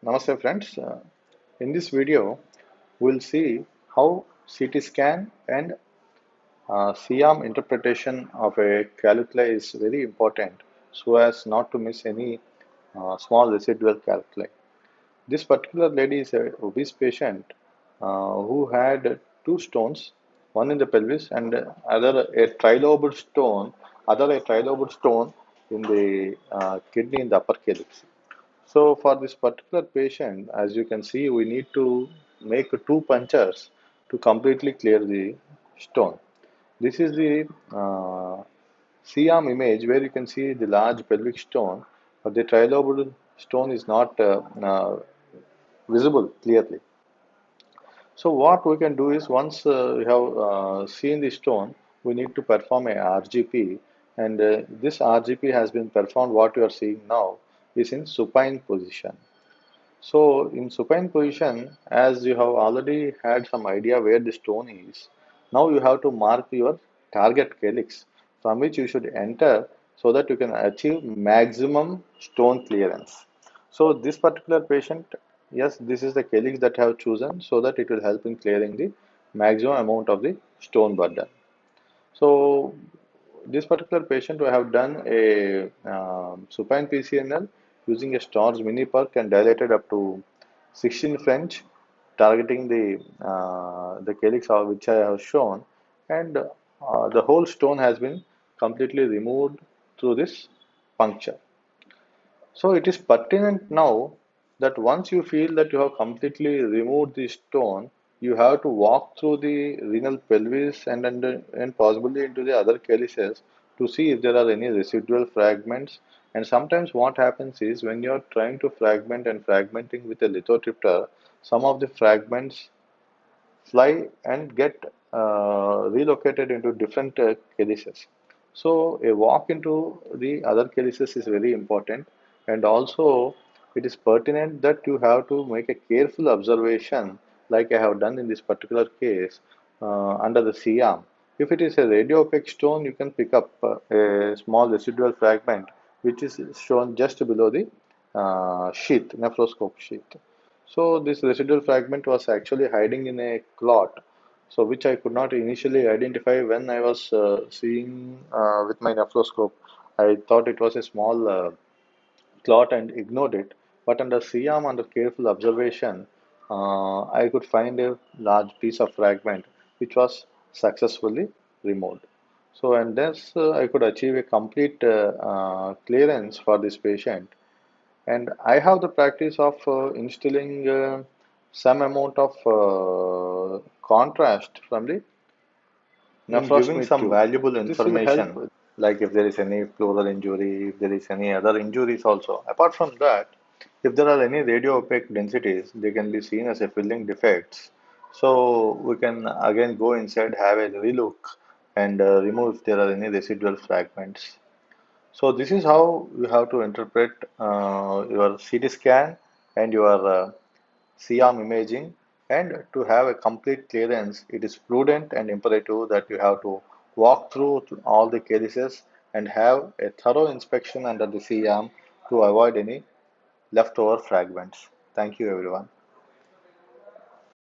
Namaste friends. In this video, we'll see how CT scan and CM interpretation of a calculi is very important so as not to miss any small residual calculi. This particular lady is a obese patient who had two stones, one in the pelvis and other a trilobed stone in the kidney in the upper calyx. So for this particular patient, as you can see, we need to make two punctures to completely clear the stone. This is the C-arm image where you can see the large pelvic stone, but the trilobal stone is not visible clearly. So what we can do is once we have seen the stone, we need to perform a RGP, and this RGP has been performed. What you are seeing now is in supine position. So in supine position, as you have already had some idea where the stone is, now you have to mark your target calyx from which you should enter so that you can achieve maximum stone clearance. So this particular patient, yes, this is the calyx that I have chosen so that it will help in clearing the maximum amount of the stone burden. So this particular patient, we have done a supine pcnl using a Storz mini perk and dilated up to 16 French, targeting the calyx which I have shown, and the whole stone has been completely removed through this puncture. So it is pertinent now that once you feel that you have completely removed the stone, you have to walk through the renal pelvis and possibly into the other calyces to see if there are any residual fragments. And sometimes what happens is when you are trying to fragment and fragmenting with a lithotripter, some of the fragments fly and get relocated into different calyces. So a walk into the other calyces is very important, and also it is pertinent that you have to make a careful observation, like I have done in this particular case under the C arm. If it is a radio opaque stone, you can pick up a small residual fragment which is shown just below the sheath, nephroscope sheath. So this residual fragment was actually hiding in a clot, so which I could not initially identify when I was seeing with my nephroscope. I thought it was a small clot and ignored it. But under CM, under careful observation, I could find a large piece of fragment which was successfully removed. So, and thus I could achieve a complete clearance for this patient. And I have the practice of instilling some amount of contrast from the in giving nephrostomy some tube. valuable This will help. information, like if there is any pleural injury, if there is any other injuries also. Apart from that, if there are any radio opaque densities, they can be seen as a filling defects. So we can again go inside, have a relook, and remove if there are any residual fragments. So this is how you have to interpret your CT scan and your C-arm imaging, and to have a complete clearance, it is prudent and imperative that you have to walk through all the cases and have a thorough inspection under the C-arm to avoid any leftover fragments. Thank you everyone.